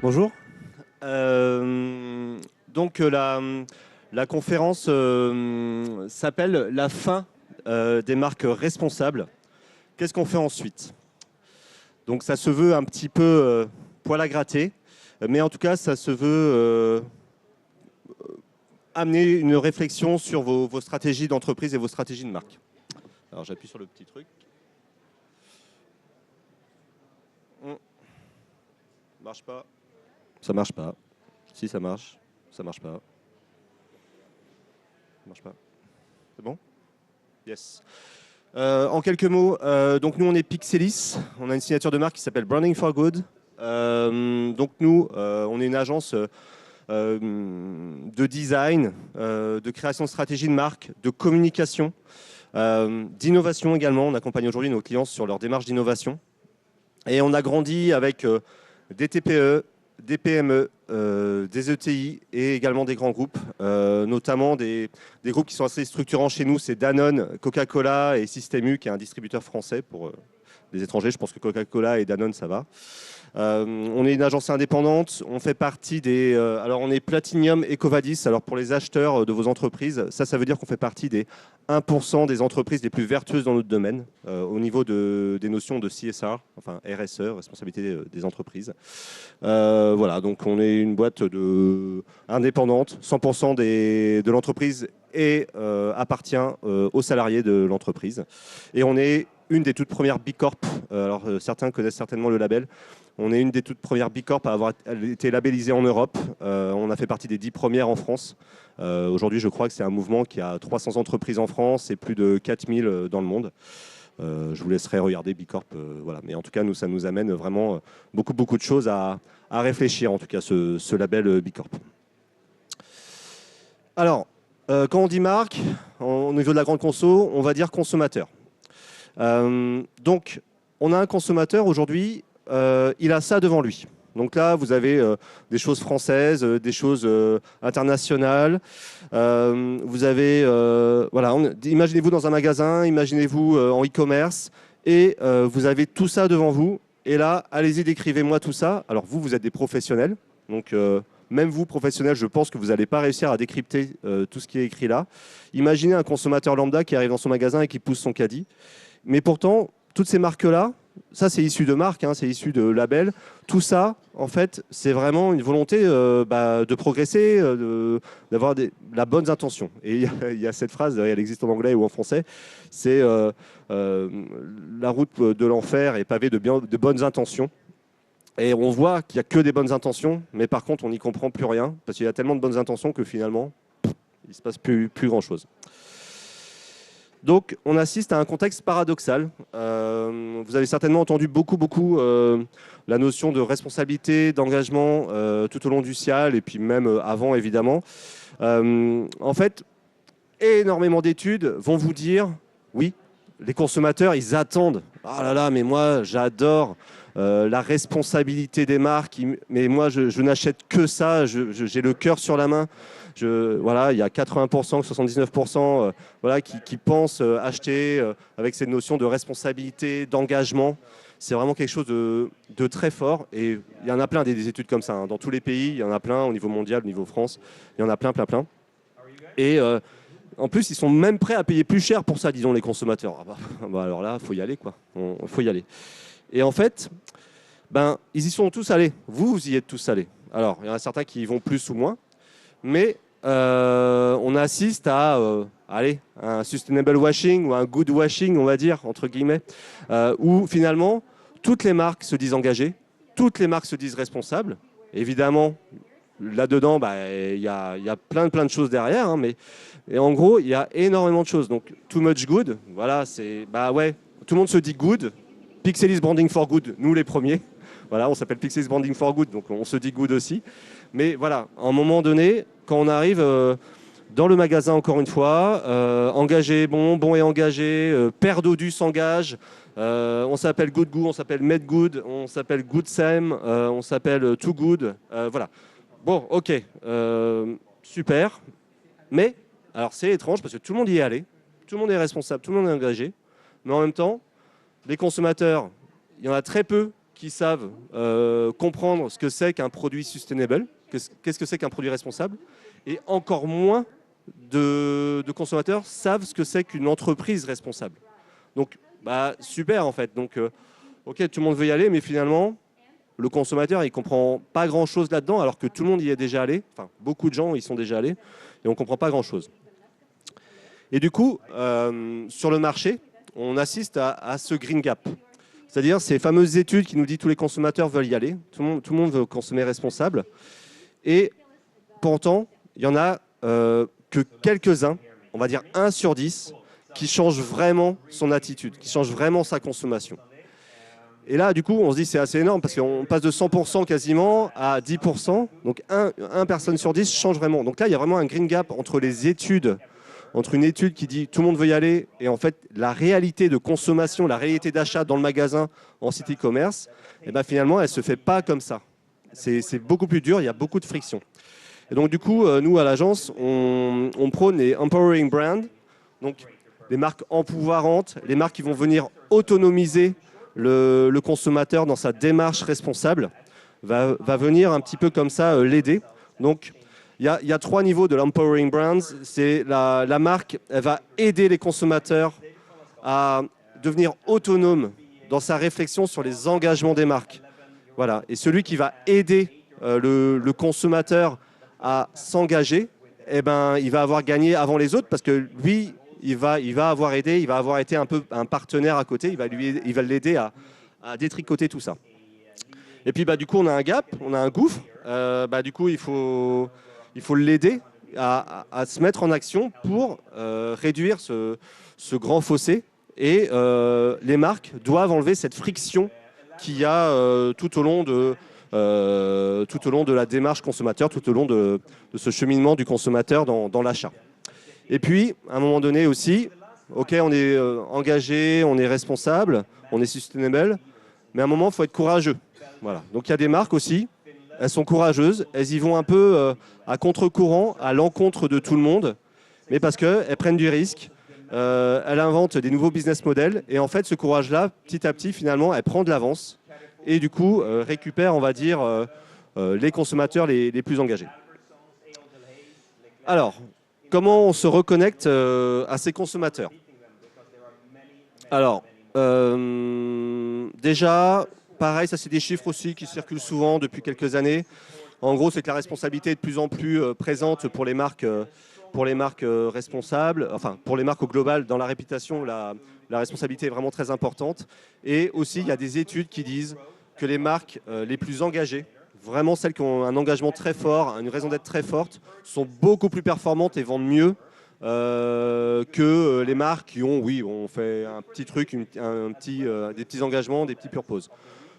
Bonjour. La conférence s'appelle La fin des marques responsables. Qu'est-ce qu'on fait ensuite? Donc ça se veut un petit peu poil à gratter, mais en tout cas ça se veut amener une réflexion sur vos stratégies d'entreprise et vos stratégies de marque. Alors j'appuie sur le petit truc. Marche pas. Ça marche pas. Si ça marche, ça marche pas. Ça marche pas. C'est bon? Yes. En quelques mots, donc nous on est Pixelis, on a une signature de marque qui s'appelle Branding for Good. Donc nous, on est une agence de design, de création de stratégie de marque, de communication, d'innovation également. On accompagne aujourd'hui nos clients sur leur démarche d'innovation. Et on a grandi avec des TPE, des PME, des ETI et également des grands groupes, notamment des groupes qui sont assez structurants chez nous, c'est Danone, Coca-Cola et Système U, qui est un distributeur français pour les étrangers. Je pense que Coca-Cola et Danone, ça va. On est une agence indépendante, on fait partie des... alors on est Platinum EcoVadis, alors pour les acheteurs de vos entreprises, ça veut dire qu'on fait partie des 1% des entreprises les plus vertueuses dans notre domaine, au niveau des notions de CSR, enfin RSE, responsabilité des entreprises. Voilà, donc on est une boîte indépendante, 100% de l'entreprise et appartient aux salariés de l'entreprise. Et on est une des toutes premières B Corp, alors certains connaissent certainement le label. On est une des toutes premières B Corp à avoir été labellisée en Europe. On a fait partie des 10 premières en France. Aujourd'hui, je crois que c'est un mouvement qui a 300 entreprises en France et plus de 4000 dans le monde. Je vous laisserai regarder B Corp. Voilà. Mais en tout cas, nous, ça nous amène vraiment beaucoup de choses à réfléchir, en tout cas, ce label B Corp. Alors, quand on dit marque, au niveau de la grande conso, on va dire consommateur. Donc, on a un consommateur aujourd'hui, il a ça devant lui. Donc là, vous avez des choses françaises, des choses internationales. Vous avez, voilà, imaginez-vous dans un magasin, imaginez-vous en e-commerce, et vous avez tout ça devant vous. Et là, allez-y, décrivez-moi tout ça. Alors vous êtes des professionnels, donc même vous, professionnels, je pense que vous n'allez pas réussir à décrypter tout ce qui est écrit là. Imaginez un consommateur lambda qui arrive dans son magasin et qui pousse son caddie. Mais pourtant, toutes ces marques-là, ça c'est issu de marques, hein, c'est issu de labels. Tout ça, en fait, c'est vraiment une volonté de progresser, d'avoir la bonne intention. Et il y a cette phrase, elle existe en anglais ou en français, c'est la route de l'enfer est pavée de bonnes intentions. Et on voit qu'il n'y a que des bonnes intentions, mais par contre, on n'y comprend plus rien, parce qu'il y a tellement de bonnes intentions que finalement, il ne se passe plus grand-chose. Donc, on assiste à un contexte paradoxal. Vous avez certainement entendu beaucoup la notion de responsabilité, d'engagement tout au long du CIAL et puis même avant, évidemment. En fait, énormément d'études vont vous dire, oui, les consommateurs, ils attendent. Ah là là, mais moi, j'adore la responsabilité des marques, mais moi, je n'achète que ça, j'ai le cœur sur la main. Voilà, il y a 80%, 79% voilà, qui pensent acheter avec cette notion de responsabilité, d'engagement. C'est vraiment quelque chose de très fort. Et il y en a plein des études comme ça. Hein. Dans tous les pays, il y en a plein, au niveau mondial, au niveau France. Il y en a plein. Et en plus, ils sont même prêts à payer plus cher pour ça, disons, les consommateurs. Ah bah, alors là, il faut y aller, quoi. Il faut y aller. Et en fait, ils y sont tous allés. Vous y êtes tous allés. Alors, il y en a certains qui y vont plus ou moins. Mais on assiste à un sustainable washing ou un good washing, on va dire, entre guillemets, où finalement, toutes les marques se disent engagées, toutes les marques se disent responsables. Évidemment, là-dedans, il y a plein de choses derrière, hein, et en gros, il y a énormément de choses. Donc, too much good, voilà, c'est, tout le monde se dit good. Pixelis Branding for Good, nous les premiers. Voilà, on s'appelle Pixelis Branding for Good, donc on se dit good aussi. Mais voilà, à un moment donné, quand on arrive dans le magasin, encore une fois, engagé, bon et engagé, Père Dodu s'engage, on s'appelle Good Goo, on s'appelle Med Good, on s'appelle Good Sam, on s'appelle Too Good, voilà. Bon, ok, super, mais alors c'est étrange parce que tout le monde y est allé, tout le monde est responsable, tout le monde est engagé, mais en même temps, les consommateurs, il y en a très peu qui savent comprendre ce que c'est qu'un produit sustainable, qu'est-ce que c'est qu'un produit responsable, et encore moins de consommateurs savent ce que c'est qu'une entreprise responsable. Donc, bah, super en fait. Donc, ok, tout le monde veut y aller, mais finalement, le consommateur, il ne comprend pas grand-chose là-dedans, alors que tout le monde y est déjà allé. Enfin, beaucoup de gens y sont déjà allés, et on ne comprend pas grand-chose. Et du coup, sur le marché, on assiste à ce green gap. C'est-à-dire ces fameuses études qui nous disent que tous les consommateurs veulent y aller, tout le monde veut consommer responsable. Et pourtant, il n'y en a que quelques-uns, on va dire 1 sur 10, qui changent vraiment son attitude, qui changent vraiment sa consommation. Et là, du coup, on se dit c'est assez énorme parce qu'on passe de 100% quasiment à 10%. Donc, 1 personne sur 10 change vraiment. Donc là, il y a vraiment un green gap entre les études, entre une étude qui dit tout le monde veut y aller et en fait, la réalité de consommation, la réalité d'achat dans le magasin en site e-commerce, et ben, finalement, elle ne se fait pas comme ça. C'est beaucoup plus dur, il y a beaucoup de friction. Et donc, du coup, nous, à l'agence, on prône les empowering brands, donc les marques empouvoirantes, les marques qui vont venir autonomiser le consommateur dans sa démarche responsable, va venir un petit peu comme ça l'aider. Donc, il y a 3 niveaux de l'empowering brands. C'est la marque, elle va aider les consommateurs à devenir autonomes dans sa réflexion sur les engagements des marques. Voilà. Et celui qui va aider le consommateur à s'engager, eh ben, il va avoir gagné avant les autres parce que lui, il va avoir aidé, il va avoir été un peu un partenaire à côté, il va l'aider à détricoter tout ça. Et puis bah, du coup, on a un gap, on a un gouffre. Du coup, il faut l'aider à se mettre en action pour réduire ce grand fossé. Et les marques doivent enlever cette friction qu'il y a tout au long de la démarche consommateur, tout au long de ce cheminement du consommateur dans l'achat. Et puis, à un moment donné aussi, ok, on est engagé, on est responsable, on est sustainable, mais à un moment, il faut être courageux. Voilà. Donc, il y a des marques aussi, elles sont courageuses, elles y vont un peu à contre-courant, à l'encontre de tout le monde, mais parce qu'elles prennent du risque, elles inventent des nouveaux business models, et en fait, ce courage-là, petit à petit, finalement, elle prend de l'avance, et du coup, récupère, on va dire, les consommateurs les plus engagés. Alors, comment on se reconnecte à ces consommateurs? Alors, déjà, pareil, ça c'est des chiffres aussi qui circulent souvent depuis quelques années. En gros, c'est que la responsabilité est de plus en plus présente pour les marques responsables, enfin pour les marques au global, dans la réputation, la responsabilité est vraiment très importante. Et aussi, il y a des études qui disent que les marques les plus engagées, vraiment celles qui ont un engagement très fort, une raison d'être très forte, sont beaucoup plus performantes et vendent mieux que les marques qui ont, oui, on fait un petit truc, des petits engagements, des petits purposes.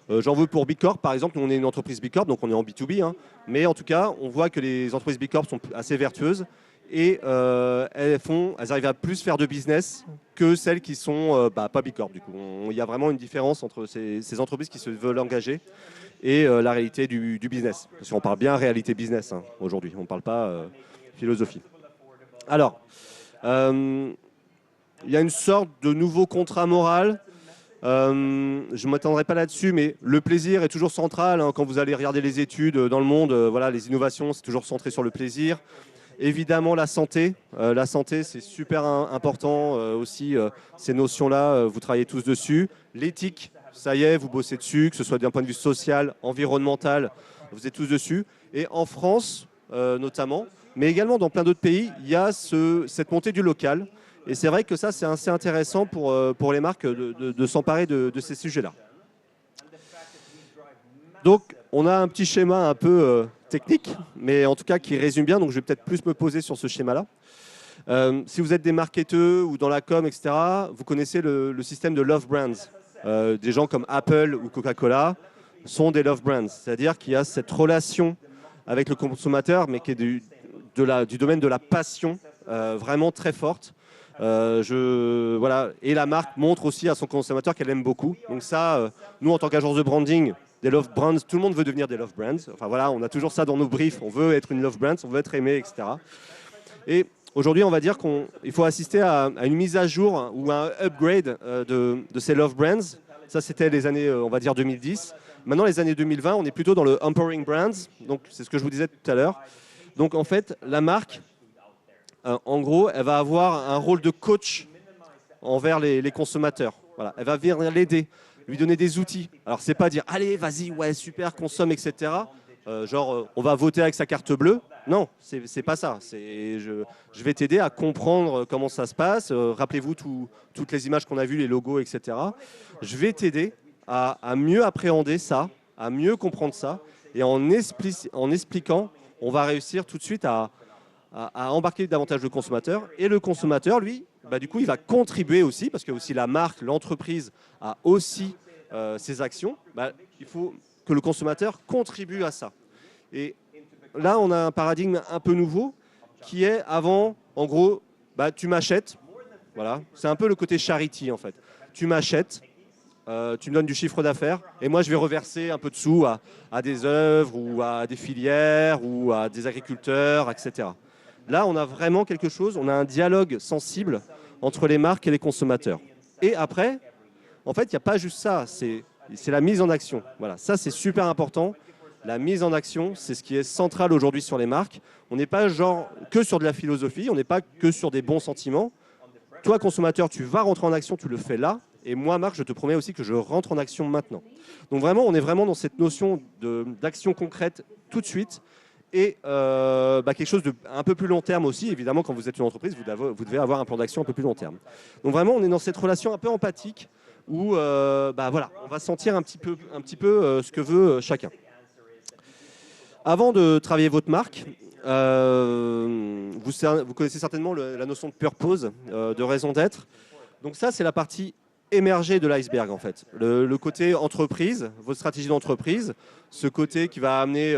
J'en veux pour Bicorp, par exemple. Nous, on est une entreprise Bicorp, donc on est en B2B. Hein, mais en tout cas, on voit que les entreprises Bicorp sont assez vertueuses et elles arrivent à plus faire de business que celles qui sont pas Bicorp. Du coup, il y a vraiment une différence entre ces entreprises qui se veulent engager et la réalité du business. Parce qu'on parle bien réalité business hein, aujourd'hui, on ne parle pas philosophie. Alors, il y a une sorte de nouveau contrat moral. Je ne m'attendrai pas là-dessus, mais le plaisir est toujours central. Hein, quand vous allez regarder les études dans le monde, voilà, les innovations, c'est toujours centré sur le plaisir. Évidemment, la santé. La santé, c'est super important aussi. Ces notions-là, vous travaillez tous dessus. L'éthique, ça y est, vous bossez dessus, que ce soit d'un point de vue social, environnemental, vous êtes tous dessus. Et en France, notamment, mais également dans plein d'autres pays, il y a cette montée du local. Et c'est vrai que ça, c'est assez intéressant pour les marques de s'emparer de ces sujets-là. Donc, on a un petit schéma un peu technique, mais en tout cas qui résume bien. Donc, je vais peut-être plus me poser sur ce schéma-là. Si vous êtes des marketeurs ou dans la com, etc., vous connaissez le système de Love Brands. Des gens comme Apple ou Coca-Cola sont des Love Brands. C'est-à-dire qu'il y a cette relation avec le consommateur, mais qui est du domaine de la passion vraiment très forte. Voilà. Et la marque montre aussi à son consommateur qu'elle aime beaucoup. Donc ça, nous en tant qu'agence de branding, des Love Brands, tout le monde veut devenir des Love Brands. Enfin voilà, on a toujours ça dans nos briefs. On veut être une Love Brand, on veut être aimé, etc. Et aujourd'hui, on va dire qu'il faut assister à une mise à jour ou à un upgrade de ces Love Brands. Ça, c'était les années, on va dire 2010. Maintenant, les années 2020, on est plutôt dans le empowering brands. Donc, c'est ce que je vous disais tout à l'heure. Donc, en fait, la marque, en gros, elle va avoir un rôle de coach envers les consommateurs. Voilà. Elle va venir l'aider, lui donner des outils. Alors, c'est pas dire, allez, vas-y, ouais, super, consomme, etc. On va voter avec sa carte bleue. Non, c'est pas ça. Je vais t'aider à comprendre comment ça se passe. Rappelez-vous toutes les images qu'on a vues, les logos, etc. Je vais t'aider à mieux appréhender ça, à mieux comprendre ça. Et en expliquant, on va réussir tout de suite à embarquer davantage le consommateur. Et le consommateur, lui, bah, du coup, il va contribuer aussi, parce que aussi la marque, l'entreprise a aussi ses actions. Bah, il faut que le consommateur contribue à ça. Et là, on a un paradigme un peu nouveau qui est avant, en gros, bah, tu m'achètes. Voilà. C'est un peu le côté charity, en fait. Tu m'achètes, tu me donnes du chiffre d'affaires, et moi, je vais reverser un peu de sous à des œuvres ou à des filières ou à des agriculteurs, etc. Là, on a vraiment quelque chose, on a un dialogue sensible entre les marques et les consommateurs. Et après, en fait, il n'y a pas juste ça, c'est la mise en action. Voilà, ça, c'est super important. La mise en action, c'est ce qui est central aujourd'hui sur les marques. On n'est pas genre que sur de la philosophie, on n'est pas que sur des bons sentiments. Toi, consommateur, tu vas rentrer en action, tu le fais là. Et moi, Marc, je te promets aussi que je rentre en action maintenant. Donc vraiment, on est vraiment dans cette notion d'action concrète tout de suite. Et quelque chose de un peu plus long terme aussi. Évidemment, quand vous êtes une entreprise, vous devez avoir un plan d'action un peu plus long terme. Donc vraiment, on est dans cette relation un peu empathique où voilà, on va sentir un petit peu ce que veut chacun. Avant de travailler votre marque, vous connaissez certainement la notion de purpose, de raison d'être. Donc ça, c'est la partie émergée de l'iceberg en fait. Le côté entreprise, votre stratégie d'entreprise, ce côté qui va amener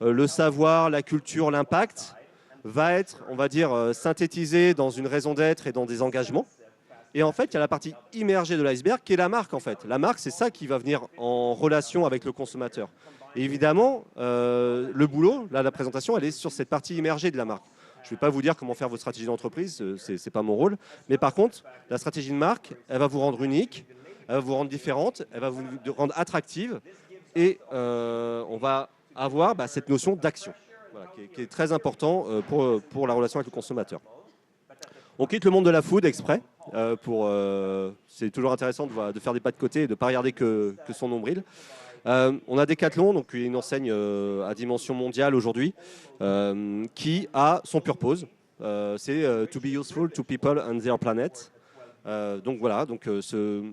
le savoir, la culture, l'impact, va être, on va dire, synthétisé dans une raison d'être et dans des engagements. Et en fait, il y a la partie immergée de l'iceberg qui est la marque en fait. La marque, c'est ça qui va venir en relation avec le consommateur. Et évidemment, le boulot, là, la présentation, elle est sur cette partie immergée de la marque. Je ne vais pas vous dire comment faire votre stratégie d'entreprise, ce n'est pas mon rôle. Mais par contre, la stratégie de marque, elle va vous rendre unique, elle va vous rendre différente, elle va vous rendre attractive. Et on va avoir cette notion d'action, voilà, qui est très important pour la relation avec le consommateur. On quitte le monde de la food exprès. C'est toujours intéressant de faire des pas de côté et de ne pas regarder que son nombril. On a Decathlon, donc une enseigne à dimension mondiale aujourd'hui, qui a son purpose. C'est to be useful to people and their planet. Donc voilà,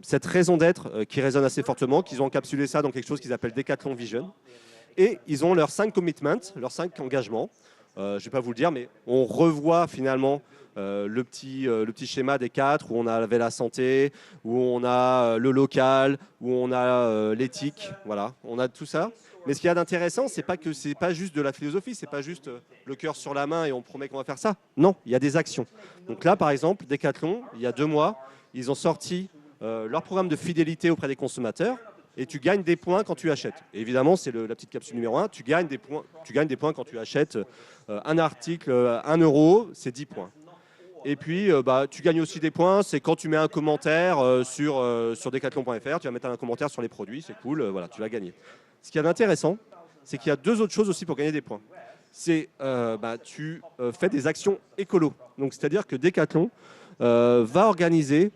cette raison d'être qui résonne assez fortement, qu'ils ont encapsulé ça dans quelque chose qu'ils appellent Decathlon Vision. Et ils ont leurs 5 commitments, leurs 5 engagements. Je ne vais pas vous le dire, mais on revoit finalement le petit schéma des 4 où on avait la santé, où on a le local, où on a l'éthique. Voilà, on a tout ça. Mais ce qu'il y a d'intéressant, c'est pas juste de la philosophie, c'est pas juste le cœur sur la main et on promet qu'on va faire ça. Non, il y a des actions. Donc là, par exemple, Decathlon, il y a 2 mois, ils ont sorti leur programme de fidélité auprès des consommateurs. Et tu gagnes des points quand tu achètes. Et évidemment, c'est la petite capsule numéro 1. Tu gagnes des points quand tu achètes un article, 1 euro, c'est 10 points. Et puis, tu gagnes aussi des points. C'est quand tu mets un commentaire sur decathlon.fr, tu vas mettre un commentaire sur les produits, c'est cool, voilà, tu vas gagner. Ce qui est intéressant, c'est qu'il y a 2 autres choses aussi pour gagner des points. C'est tu fais des actions écolo. Donc, c'est-à-dire que Decathlon va organiser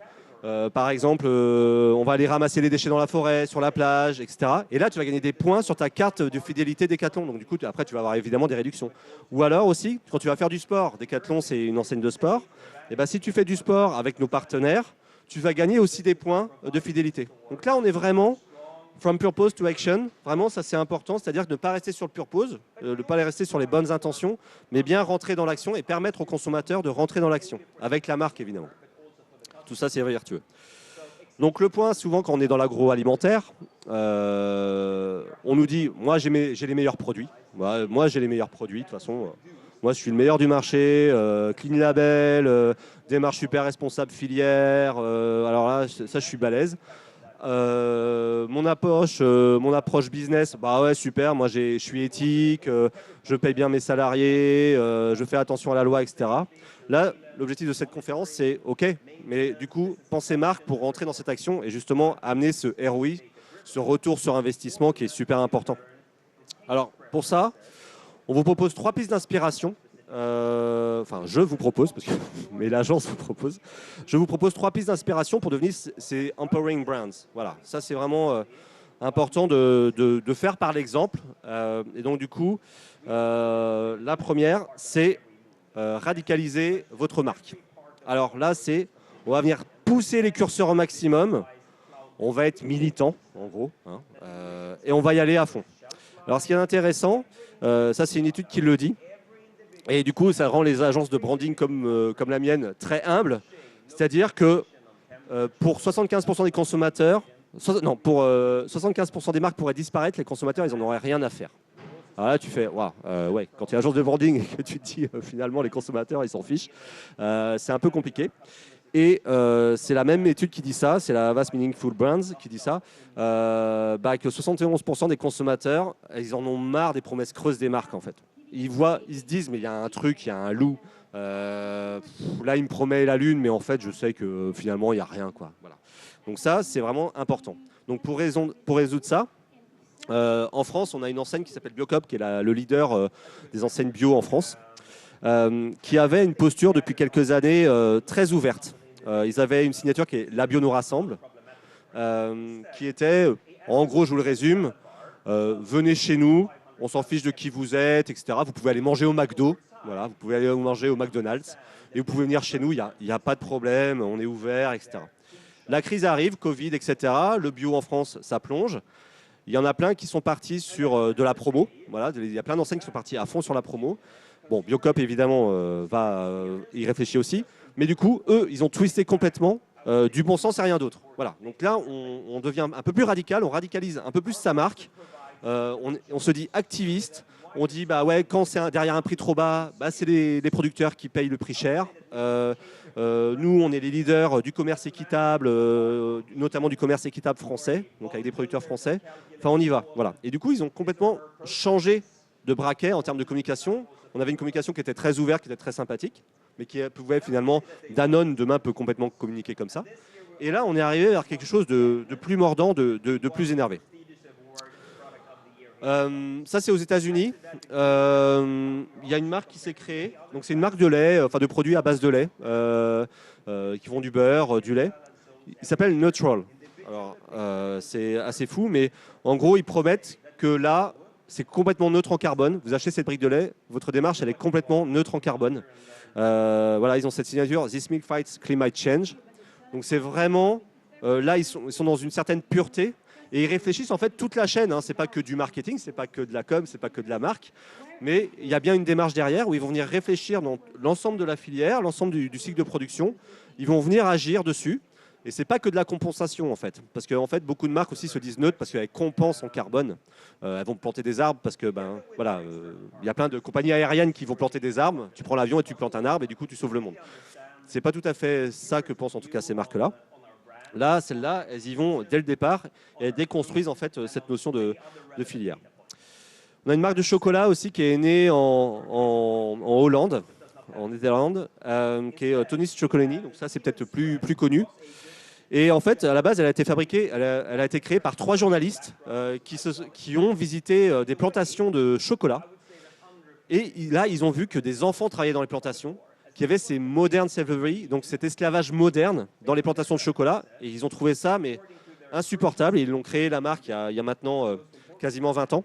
par exemple, on va aller ramasser les déchets dans la forêt, sur la plage, etc. Et là, tu vas gagner des points sur ta carte de fidélité Decathlon. Donc du coup, après, tu vas avoir évidemment des réductions. Ou alors aussi, quand tu vas faire du sport, Decathlon, c'est une enseigne de sport. Et si tu fais du sport avec nos partenaires, tu vas gagner aussi des points de fidélité. Donc là, on est vraiment from purpose to action. Vraiment, ça c'est important, c'est-à-dire de ne pas rester sur le purpose, de ne pas rester sur les bonnes intentions, mais bien rentrer dans l'action et permettre aux consommateurs de rentrer dans l'action, avec la marque évidemment. Tout ça, c'est vertueux. Donc le point, souvent, quand on est dans l'agroalimentaire, on nous dit, moi, j'ai les meilleurs produits. Moi, j'ai les meilleurs produits, de toute façon. Moi, je suis le meilleur du marché, clean label, démarche super responsable filière. Alors là, ça, je suis balèze. Mon approche business, ouais, super, moi, je suis éthique, je paye bien mes salariés, je fais attention à la loi, etc. Là, l'objectif de cette conférence, c'est OK, mais du coup, pensez marque pour rentrer dans cette action et justement amener ce ROI, ce retour sur investissement qui est super important. Alors, pour ça, on vous propose 3 pistes d'inspiration. Enfin, je vous propose, parce que, mais l'agence vous propose. Je vous propose 3 pistes d'inspiration pour devenir ces empowering brands. Voilà, ça c'est vraiment important de faire par l'exemple. Et donc du coup, la première, c'est radicaliser votre marque. Alors là, on va venir pousser les curseurs au maximum. On va être militant, en gros, hein, et on va y aller à fond. Alors, ce qui est intéressant, ça c'est une étude qui le dit, et du coup, ça rend les agences de branding comme la mienne très humbles. C'est-à-dire que pour 75% des consommateurs, pour 75% des marques pourraient disparaître, les consommateurs, ils n'en auraient rien à faire. Alors là, tu fais, waouh, ouais, quand tu es agence de branding et que tu te dis finalement les consommateurs, ils s'en fichent, c'est un peu compliqué. Et c'est la même étude qui dit ça, c'est la Avast Meaningful Brands qui dit ça, que 71% des consommateurs, ils en ont marre des promesses creuses des marques en fait. Ils se disent, mais il y a un truc, il y a un loup. Là, il me promet la lune, mais en fait, je sais que finalement, il n'y a rien, quoi. Voilà. Donc ça, c'est vraiment important. Donc pour résoudre ça, en France, on a une enseigne qui s'appelle Biocop, qui est le leader des enseignes bio en France, qui avait une posture depuis quelques années très ouverte. Ils avaient une signature qui est « La bio nous rassemble », qui était, en gros, je vous le résume, venez chez nous, on s'en fiche de qui vous êtes, etc. Vous pouvez aller manger au McDo, voilà, vous pouvez aller manger au McDonald's, et vous pouvez venir chez nous, il n'y a pas de problème, on est ouvert, etc. La crise arrive, Covid, etc. Le bio en France, ça plonge. Il y en a plein qui sont partis sur de la promo. Voilà, il y a plein d'enseignes qui sont partis à fond sur la promo. Bon, Biocop, évidemment, va y réfléchir aussi. Mais du coup, eux, ils ont twisté complètement du bon sens et rien d'autre. Voilà. Donc là, on devient un peu plus radical, on radicalise un peu plus sa marque. On se dit activiste. On dit, bah ouais, quand c'est derrière un prix trop bas, bah, c'est les producteurs qui payent le prix cher. Nous, on est les leaders du commerce équitable, notamment du commerce équitable français, donc avec des producteurs français. Enfin, on y va. Voilà. Et du coup, ils ont complètement changé de braquet en termes de communication. On avait une communication qui était très ouverte, qui était très sympathique, mais qui pouvait finalement, Danone demain peut complètement communiquer comme ça. Et là, on est arrivé vers quelque chose de plus mordant, de plus énervé. Ça, c'est aux États-Unis. Il y a une marque qui s'est créée. Donc, c'est une marque de lait, enfin de produits à base de lait, qui font du beurre, du lait. Il s'appelle Neutral. Alors, c'est assez fou, mais en gros, ils promettent que là, c'est complètement neutre en carbone. Vous achetez cette brique de lait, votre démarche, elle est complètement neutre en carbone. Voilà, ils ont cette signature This Milk Fights Climate Change. Donc, c'est vraiment là, ils sont dans une certaine pureté. Et ils réfléchissent en fait toute la chaîne. Hein. C'est pas que du marketing, c'est pas que de la com, c'est pas que de la marque, mais il y a bien une démarche derrière où ils vont venir réfléchir dans l'ensemble de la filière, l'ensemble du cycle de production. Ils vont venir agir dessus. Et c'est pas que de la compensation en fait, parce qu'en fait beaucoup de marques aussi se disent neutres parce qu'elles compensent en carbone. Elles vont planter des arbres parce que voilà, il y a plein de compagnies aériennes qui vont planter des arbres. Tu prends l'avion et tu plantes un arbre et du coup tu sauves le monde. C'est pas tout à fait ça que pensent en tout cas ces marques-là. Là, celles-là, elles y vont dès le départ et elles déconstruisent en fait cette notion de filière. On a une marque de chocolat aussi qui est née en Hollande, en Néerlande, qui est Tony's Chocolany. Donc ça, c'est peut-être plus connu. Et en fait, à la base, elle a été fabriquée, elle a été créée par 3 journalistes qui ont visité des plantations de chocolat. Et là, ils ont vu que des enfants travaillaient dans les plantations, qu'il y avait ces modern slavery, donc cet esclavage moderne dans les plantations de chocolat. Et ils ont trouvé ça mais insupportable. Et ils l'ont créé, la marque, il y a maintenant quasiment 20 ans.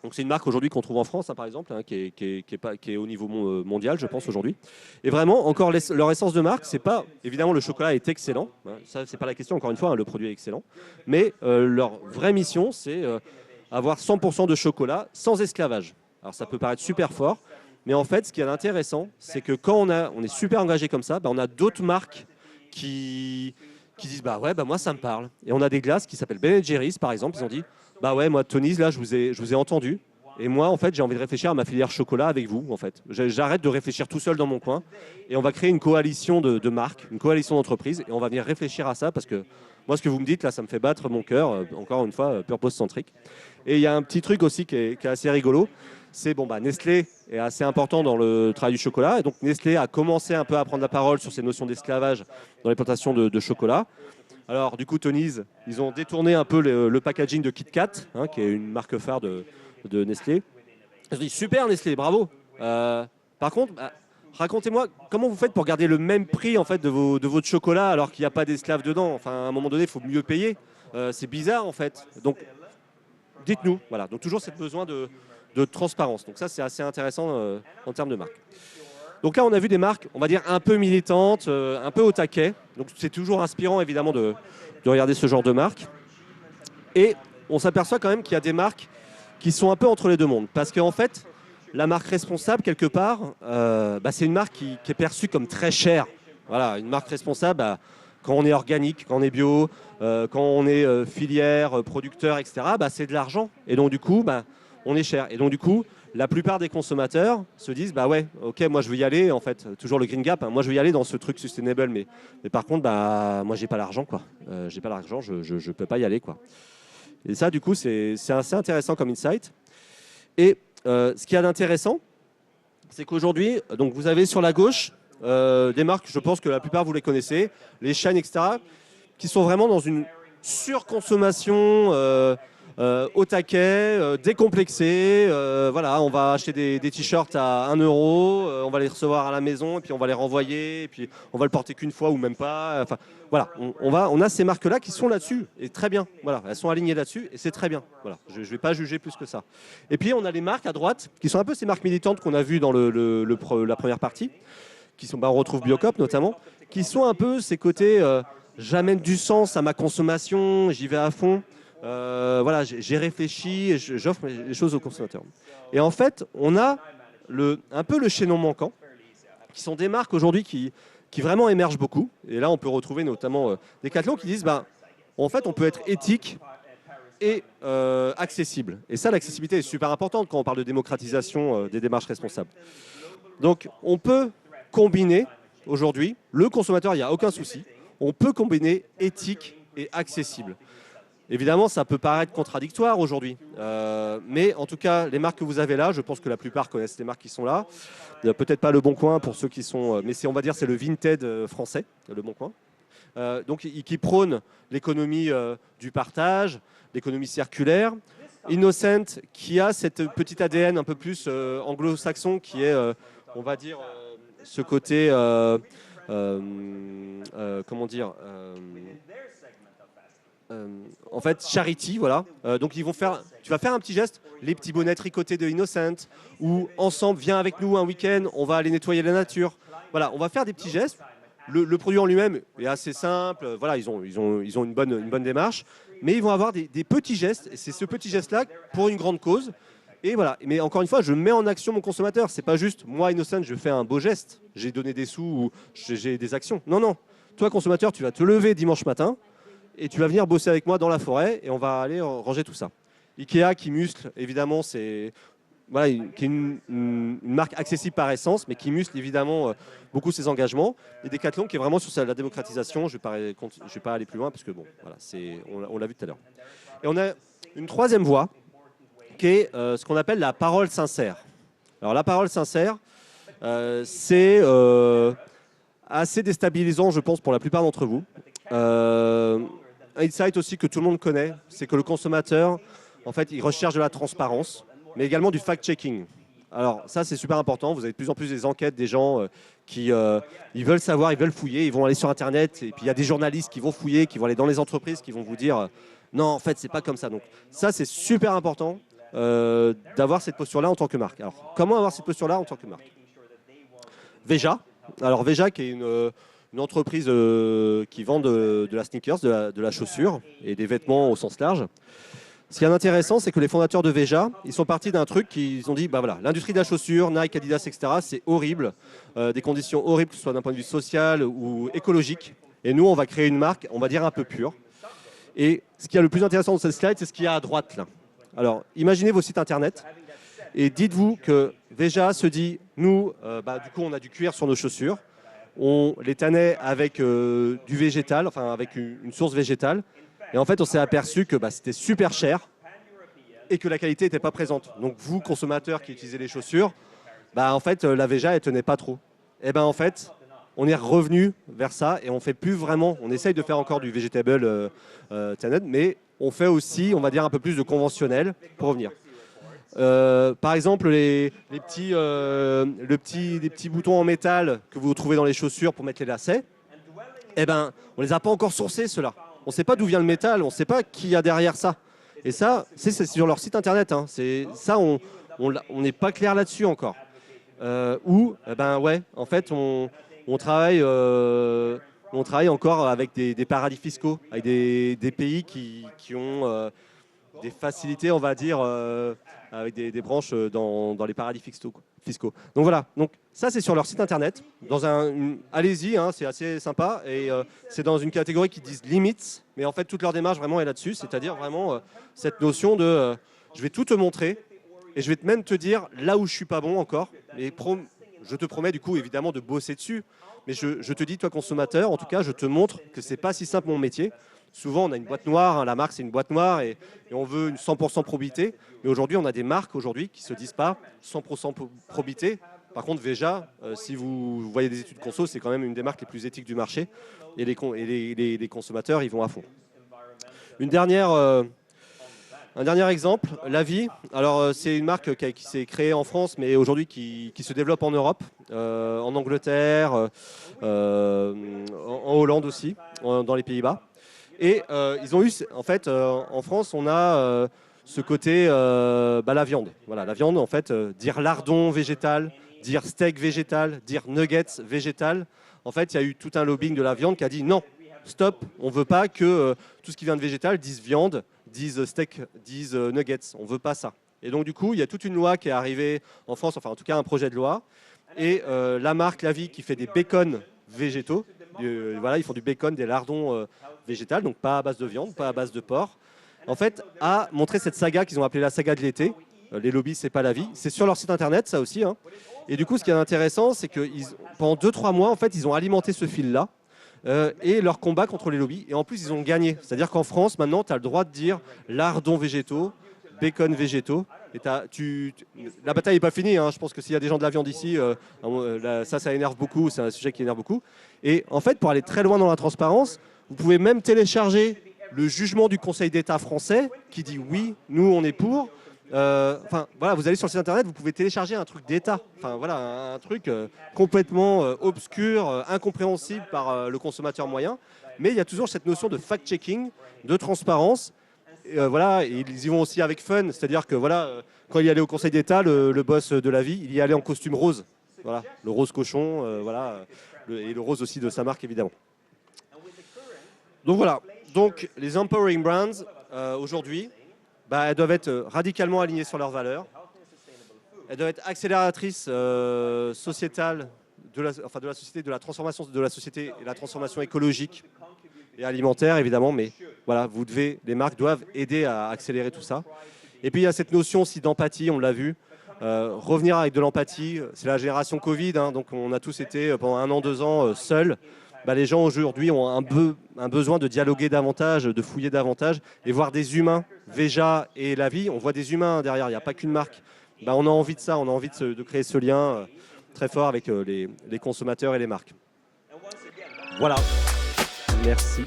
Donc c'est une marque aujourd'hui qu'on trouve en France, hein, par exemple, hein, qui est au niveau mondial, je pense, aujourd'hui. Et vraiment, encore, leur essence de marque, c'est pas... Évidemment, le chocolat est excellent. Hein, ça, c'est pas la question, encore une fois, hein, le produit est excellent. Mais leur vraie mission, c'est avoir 100% de chocolat sans esclavage. Alors ça peut paraître super fort, mais en fait, ce qui est intéressant, c'est que quand on est super engagé comme ça, on a d'autres marques qui disent bah ouais, bah moi ça me parle. Et on a des glaces qui s'appellent Ben & Jerry's par exemple. Ils ont dit bah ouais, moi Tony's là, je vous ai entendu. Et moi en fait, j'ai envie de réfléchir à ma filière chocolat avec vous. En fait, j'arrête de réfléchir tout seul dans mon coin et on va créer une coalition de marques, une coalition d'entreprises et on va venir réfléchir à ça parce que moi ce que vous me dites là, ça me fait battre mon cœur. Encore une fois, purpose centrique. Et il y a un petit truc aussi qui est assez rigolo. C'est Nestlé est assez important dans le travail du chocolat. Et donc Nestlé a commencé un peu à prendre la parole sur ces notions d'esclavage dans les plantations de chocolat. Alors, du coup, Tony's, ils ont détourné un peu le packaging de Kit Kat, hein, qui est une marque phare de Nestlé. Je dis super Nestlé, bravo. Par contre, bah, racontez-moi comment vous faites pour garder le même prix en fait de votre chocolat alors qu'il n'y a pas d'esclaves dedans. Enfin, à un moment donné, il faut mieux payer. C'est bizarre en fait. Donc, dites-nous. Voilà. Donc toujours cette besoin de transparence. Donc ça, c'est assez intéressant en termes de marque. Donc là, on a vu des marques, on va dire un peu militantes, un peu au taquet. Donc c'est toujours inspirant évidemment de regarder ce genre de marques. Et on s'aperçoit quand même qu'il y a des marques qui sont un peu entre les deux mondes. Parce qu'en fait, la marque responsable, quelque part, bah, c'est une marque qui est perçue comme très chère. Voilà, une marque responsable, bah, quand on est organique, quand on est bio, quand on est filière, producteur, etc., bah, c'est de l'argent. Et donc, du coup, bah, on est cher. Et donc, du coup, la plupart des consommateurs se disent, bah ouais, ok, moi je veux y aller, en fait, toujours le Green Gap, hein, moi je veux y aller dans ce truc sustainable, mais par contre, bah, moi j'ai pas l'argent, quoi. J'ai pas l'argent, je peux pas y aller, quoi. Et ça, du coup, c'est assez intéressant comme insight. Et ce qu'il y a d'intéressant, c'est qu'aujourd'hui, donc vous avez sur la gauche des marques, je pense que la plupart vous les connaissez, les chaînes, etc., qui sont vraiment dans une surconsommation au taquet, décomplexée. Voilà, on va acheter des t-shirts à 1 euro, on va les recevoir à la maison, et puis on va les renvoyer, et puis on va le porter qu'une fois ou même pas. Enfin, voilà, on a ces marques-là qui sont là-dessus, et très bien. Voilà, elles sont alignées là-dessus, et c'est très bien. Voilà, je ne vais pas juger plus que ça. Et puis on a les marques à droite, qui sont un peu ces marques militantes qu'on a vues dans la première partie, qui sont, bah, on retrouve Biocop notamment, qui sont un peu ces côtés, j'amène du sens à ma consommation, j'y vais à fond. Voilà, j'ai réfléchi et j'offre les choses aux consommateurs. Et en fait, on a un peu le chaînon manquant, qui sont des marques aujourd'hui qui vraiment émergent beaucoup. Et là, on peut retrouver notamment Decathlon qui disent, bah, en fait, on peut être éthique et accessible. Et ça, l'accessibilité est super importante quand on parle de démocratisation des démarches responsables. Donc, on peut combiner aujourd'hui, le consommateur, il n'y a aucun souci, on peut combiner éthique et accessible. Évidemment, ça peut paraître contradictoire aujourd'hui, mais en tout cas, les marques que vous avez là, je pense que la plupart connaissent les marques qui sont là. Peut-être pas Le Bon Coin pour ceux qui sont, mais on va dire c'est le Vinted français, Le Bon Coin. Donc, qui prône l'économie du partage, l'économie circulaire. Innocent, qui a cette petite ADN un peu plus anglo-saxon, qui est, on va dire, ce côté, comment dire, en fait, charity, voilà. Donc tu vas faire un petit geste, les petits bonnets tricotés de Innocent, ou ensemble, viens avec nous un week-end, on va aller nettoyer la nature. Voilà, on va faire des petits gestes. Le produit en lui-même est assez simple. Voilà, ils ont une bonne démarche, mais ils vont avoir des petits gestes. Et c'est ce petit geste-là pour une grande cause. Et voilà. Mais encore une fois, je mets en action mon consommateur. C'est pas juste moi, Innocent, je fais un beau geste. J'ai donné des sous ou j'ai des actions. Non, non. Toi, consommateur, tu vas te lever dimanche matin et tu vas venir bosser avec moi dans la forêt et on va aller ranger tout ça. Ikea qui muscle, évidemment, c'est voilà, qui est une marque accessible par essence, mais qui muscle évidemment beaucoup ses engagements. Et Decathlon qui est vraiment sur la démocratisation. Je ne vais pas aller plus loin parce que bon, voilà, on l'a vu tout à l'heure. Et on a une troisième voie qui est ce qu'on appelle la parole sincère. Alors la parole sincère, c'est assez déstabilisant, je pense, pour la plupart d'entre vous. Un insight aussi que tout le monde connaît, c'est que le consommateur, en fait, il recherche de la transparence, mais également du fact-checking. Alors ça, c'est super important. Vous avez de plus en plus des enquêtes, des gens qui ils veulent savoir, ils veulent fouiller, ils vont aller sur Internet, et puis il y a des journalistes qui vont fouiller, qui vont aller dans les entreprises, qui vont vous dire non, en fait, c'est pas comme ça. Donc ça, c'est super important d'avoir cette posture-là en tant que marque. Alors, comment avoir cette posture-là en tant que marque? Veja. Alors Veja, qui est une entreprise qui vend de la sneakers, de la chaussure et des vêtements au sens large. Ce qui est intéressant, c'est que les fondateurs de Veja, ils sont partis d'un truc qu'ils ont dit, bah voilà, l'industrie de la chaussure, Nike, Adidas, etc., c'est horrible, des conditions horribles, que ce soit d'un point de vue social ou écologique. Et nous, on va créer une marque, on va dire un peu pure. Et ce qui est le plus intéressant dans cette slide, c'est ce qu'il y a à droite là. Alors, imaginez vos sites internet et dites-vous que Veja se dit, nous, du coup, on a du cuir sur nos chaussures, on les tannait avec du végétal, enfin avec une source végétale. Et en fait, on s'est aperçu que c'était super cher et que la qualité n'était pas présente. Donc vous, consommateurs qui utilisez les chaussures, en fait, la Veja, elle tenait pas trop. Et en fait, on est revenu vers ça et on fait plus vraiment, on essaye de faire encore du vegetable tanned, mais on fait aussi, on va dire, un peu plus de conventionnel pour revenir. Par exemple, les petits boutons en métal que vous trouvez dans les chaussures pour mettre les lacets, eh ben, on les a pas encore sourcés, ceux-là. On ne sait pas d'où vient le métal, on ne sait pas qui y a derrière ça. Et ça, c'est sur leur site internet. Hein. Ça, on n'est pas clair là-dessus encore. Ben ouais, en fait, on travaille encore avec des paradis fiscaux, avec des pays qui ont des facilités, on va dire, avec des branches dans les paradis fiscaux. Donc voilà, donc ça c'est sur leur site internet. Allez-y, hein, c'est assez sympa. Et c'est dans une catégorie qui disent limits, mais en fait toute leur démarche vraiment est là-dessus, c'est-à-dire vraiment cette notion de je vais tout te montrer et je vais même te dire là où je suis pas bon encore. Et je te promets du coup évidemment de bosser dessus, mais je te dis toi consommateur, en tout cas je te montre que c'est pas si simple mon métier. Souvent, on a une boîte noire, hein, la marque c'est une boîte noire et on veut une 100% probité. Mais aujourd'hui, on a des marques qui ne se disent pas 100% probité. Par contre, Veja, si vous voyez des études conso, c'est quand même une des marques les plus éthiques du marché. Et les consommateurs, ils vont à fond. Un dernier exemple, La Vie. Alors, c'est une marque qui s'est créée en France, mais aujourd'hui qui se développe en Europe, en Angleterre, en Hollande aussi, dans les Pays-Bas. Et ils ont eu, en fait, en France, on a ce côté, la viande. Voilà, la viande, en fait, dire lardon végétal, dire steak végétal, dire nuggets végétal. En fait, il y a eu tout un lobbying de la viande qui a dit non, stop, on ne veut pas que tout ce qui vient de végétal dise viande, dise steak, dise nuggets. On ne veut pas ça. Et donc, du coup, il y a toute une loi qui est arrivée en France, enfin, en tout cas, un projet de loi. Et la marque La Vie qui fait des bacons végétaux. Voilà, ils font du bacon, des lardons végétal, donc pas à base de viande, pas à base de porc, en fait, a montré cette saga qu'ils ont appelée la saga de l'été. Les lobbies, c'est pas la vie. C'est sur leur site internet, ça aussi. Hein. Et du coup, ce qui est intéressant, c'est que pendant 2-3 mois, en fait, ils ont alimenté ce fil-là et leur combat contre les lobbies. Et en plus, ils ont gagné. C'est-à-dire qu'en France, maintenant, tu as le droit de dire lardons végétaux, bacon végétaux. Et la bataille n'est pas finie. Hein. Je pense que s'il y a des gens de la viande ici, ça énerve beaucoup. C'est un sujet qui énerve beaucoup. Et en fait, pour aller très loin dans la transparence, vous pouvez même télécharger le jugement du Conseil d'État français qui dit oui, nous on est pour. Voilà, vous allez sur le site internet, vous pouvez télécharger un truc d'État. Enfin voilà, un truc complètement obscur, incompréhensible par le consommateur moyen. Mais il y a toujours cette notion de fact-checking, de transparence. Voilà, et ils y vont aussi avec fun, c'est-à-dire que voilà, quand il y allait au Conseil d'État, le boss de La Vie, il y allait en costume rose. Voilà, le rose cochon, voilà, et le rose aussi de sa marque évidemment. Donc voilà, donc les empowering brands aujourd'hui, elles doivent être radicalement alignées sur leurs valeurs. Elles doivent être accélératrices sociétales de la société, de la transformation de la société et la transformation écologique et alimentaire évidemment. Mais voilà, les marques doivent aider à accélérer tout ça. Et puis il y a cette notion aussi d'empathie, on l'a vu. Revenir avec de l'empathie, c'est la génération Covid, hein, donc on a tous été pendant 1 an, 2 ans seuls. Les gens aujourd'hui ont un besoin de dialoguer davantage, de fouiller davantage et voir des humains. Veja et La Vie, on voit des humains derrière, il n'y a pas qu'une marque. On a envie de ça, on a envie de créer ce lien très fort avec les consommateurs et les marques. Voilà, merci.